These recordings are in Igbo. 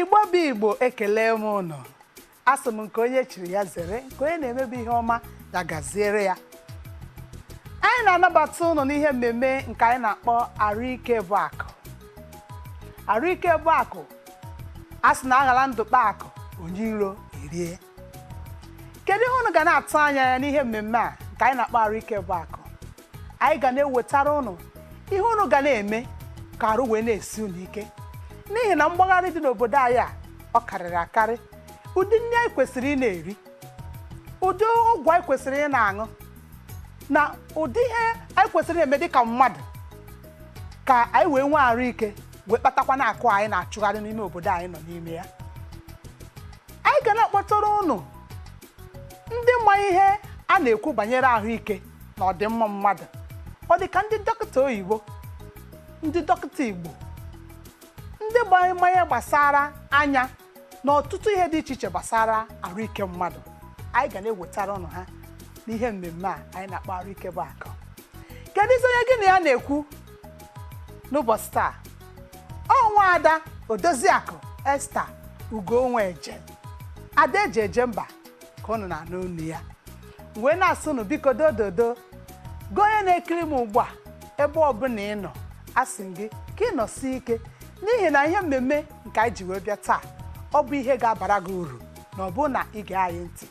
Igbo bụ Igbo ekele m unu. Asị m nke onye chiri ya zere, nke onye na-emebi ihe ọma ya gaziere ya. Anyị na-anabata unu n'ihe mmemme nke anyị na-akpọ Ahụike Bụ Akụ. Ahụike bụ akụ. Asị na aghala ndụ kpa akụ, onye iro erie. Kedu ihe unu ga na-atụ anya ya n'ihe mmemme a nke anyị na-akpọ Ahụike Bụ Akụ? Anyị ga na-ewetara unu ihe unu ga na-eme ka arụ wee na-esi unu ike. N'ihi na mgbagharị dị n'obodo anyị a ọ karịrị akarị. Ụdị nri anyị kwesịrị ị na-eri, ụdị ọgwụ anyị kwesịrị ị na-aṅụ, na ụdị ihe anyị kwesịrị eme dịka mmadụ ka anyị wee nwee arụ ike wee kpatakwa na akụ anyị na-achụgharị n'ime obodo anyị nọ n'ime ya. Anyị ga na-akpọtara unu ndị ma ihe a na-ekwu banyere ahụike na ọdịmma mmadụ. Ọ dị ka ndị dọkịta oyibo, ndị dọkịta Igbo, ndị ma ihe gbasara anya na ọtụtụ ihe dị iche iche gbasara ahụike mmadụ. Anyị ga na-ewetara ụnụ ha n'ihe mmemme a anyị na-akpọ Ahụike Bụ Akụ. Kedu isi onye gị na ya na-ekwu n'ụbọchị taa? Ọnwa Ada Odoziakụ Esther Ugonweje, Ada eji eje mba ka ụnụ na-anụ unu ya. Wee na-asị unu biko dododo gị onye na-ekiri m ugbu a ebe ọbụla ị nọ, asị gị ka ị nọsie ike n'ihi na ihe mmemme nke anyị ji wee bịa taa ọ bụ ihe ga-abara gị uru na ọ bụ na ị ga-anyị ntị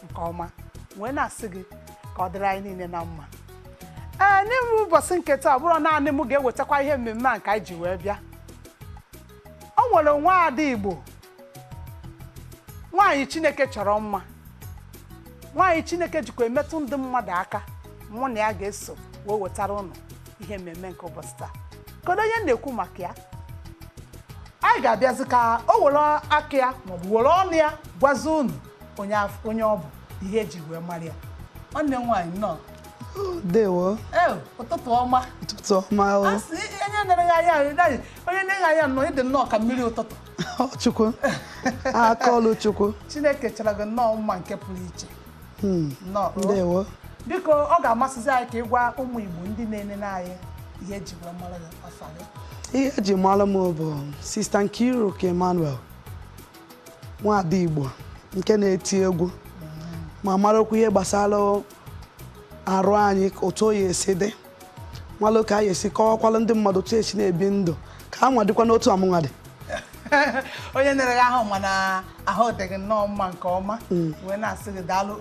nke ọma. Wee na-asị gị ka ọ dịrị anyị niile na mma. N'ime ụbọchị nke taa ọ bụrụ naanị m ga-ewetakwa ihe mmemme a nke anyị ji wee bịa. O nwere nwaada Igbo, nwaanyị Chineke chọrọ mma, nwaanyị Chineke jikwa emetụ ndị mmadụ aka. Mụ na ya ga-eso wee wetara ụnụ ihe mmemme nke ụbọchị taa. Kedu onye na-ekwu maka ya? Anyị ga-abịazi ka o were aka ya maọbụ were ọnụ ya gwazi unu onye ọ bụ ihe eji wee mara ya. Nwanne nwaanyị nọ. Dewo. Ụtụtụ ọma. Ụtụtụ ọma. Asị onye na-ere anya onye na-eghe anya nọ ịdị nnọọ ka mmiri ụtụtụ. Chukwu. Akọlụ Chukwu. Chineke chọrọ gị nnọọ mma nke pụrụ iche. Dewo. Biko ọ ga-amasịzi anyị ka ị gwa ụmụ Igbo ndị na-enene anyị ihe eji wee mara gị afa gị. Ihe eji mara m bụ Sista Kirie ka Emmanuel, nwaada Igbo nke na-eti egwu ma marakwa ihe gbasara arụ anyị, otu oyi esi dị, malụ ka anyị esi kọwakwala ndị mmadụ otu esi na-ebi ndụ ka a nwadịkwa n'otu amụnwa dị. Onye na-ere ahụ mana ahụ dị gị nnọọ mma nke ọma. Wee na-asị gị daalụ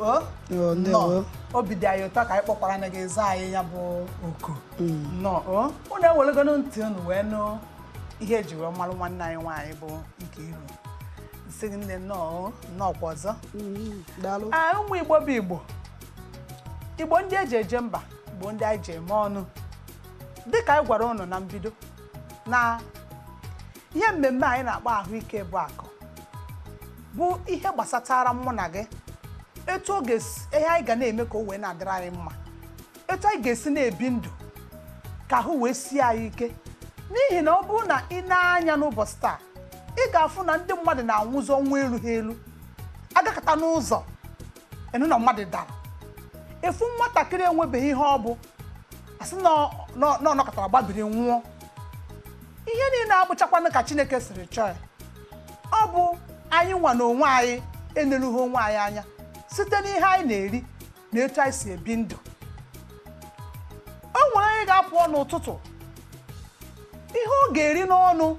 nnọọ. Obi dị anyị ụtọ ka anyị kpọkwara na gị eze anyị ya bụ oku nnọọ. Unu ewelego ntị unu wee nụ ihe eji wee malụ nwanne anyị nwaanyị bụ Nkiru. Nsị gị nne nnọọ kwa ọzọ. Ụmụ Igbo bụ Igbo, Igbo ndị eji eje mba, Igbo ndị anyị ji eme ọnụ. Dịka anyị gwara unu na mbido na ihe mmemme anyị na-akpọ Ahụike Bụ Akụ bụ ihe gbasatara mụ na gị, etu ihe anyị ga na-eme ka o wee na-adịrị anyị mma, etu anyị ga-esi na-ebi ndụ ka ahụ wee sie anyị ike. N'ihi na ọ bụrụ na ị na-anya n'ụbọchị taa, ị ga-afụ na ndị mmadụ na-anwụzi ọnwụ erughị elu. Agakọta n'ụzọ enu na mmadụ dara, efu nwatakịrị enwebeghị ihe ọ bụ, asị na ọ nọkọtara gbabiri nwụọ. Ihe niile abụchakwana ka Chineke siri chọọ ya. Ọ bụ anyị nwa na onwe anyị enerughị onwe anyị anya site n'ihe anyị na-eri na etu anyị si ebi ndụ. O nwere anyị ga-apụọ n'ụtụtụ, ihe ọ ga-eri n'ọnụ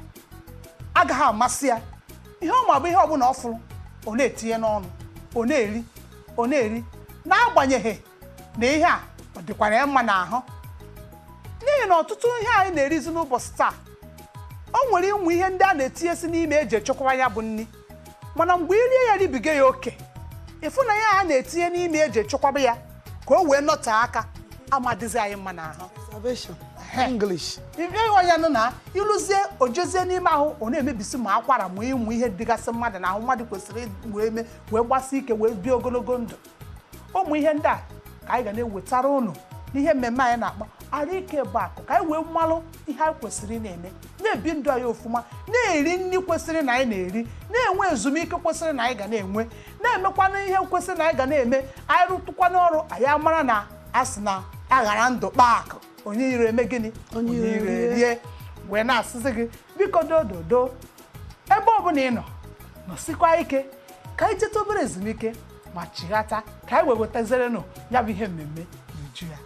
agaghị amasị ya. Ihe ọ ma bụ ihe ọbụla ọ fụrụ ọ na-etinye n'ọnụ, ọ na-eri n'agbanyeghị na ihe a ọ dịkwara ya mma n'ahụ. N'ihi na ọtụtụ ihe anyị na-erizi n'ụbọchị taa, o nwere ịnwe ihe ndị a na-etinyesi n'ime eji echekwa ya bụ nri, mana mgbe irie ya ribiga ya oke, ịfụ na ya a na-etinye n'ime eji echekwaba ya ka o wee nọtee aka amadịzi anyị mma n'ahụ. English. Ya nụ na ịlụzie ojezie n'ime ahụ ọ na-emebisi ma akwara ma ịnwe ihe dịgasị mmadụ n'ahụ. Mmadụ kwesịrị wee gbasi ike wee bie ogologo ndụ. Ụmụ ihe ndị a ka anyị ga na-ewetara unu n'ihe mmemme anyị na-akpọ Ahụike Bụ Akụ, ka anyị wee malụ ihe anyị kwesịrị na-eme, na-ebi ndụ anyị ofụma, na-eri nri kwesịrị na anyị na-eri, na-enwe ezumike kwesịrị na anyị ga na-enwe, na-emekwana ihe kwesịrị na anyị ga na-eme. Anyị rụtụkwana ọrụ anyị amara na asị na aghara ndụ kpaa akụ, onye ire eme gịnị? Onye ire rie. Wee na-asịsị gị biko dododo ebe ọbụla ị nọ, nọsikwa ike ka anyị jeta obere ezumike ma chighata ka anyị wewetazirenụ ya bụ ihe mmemme n'uju ya.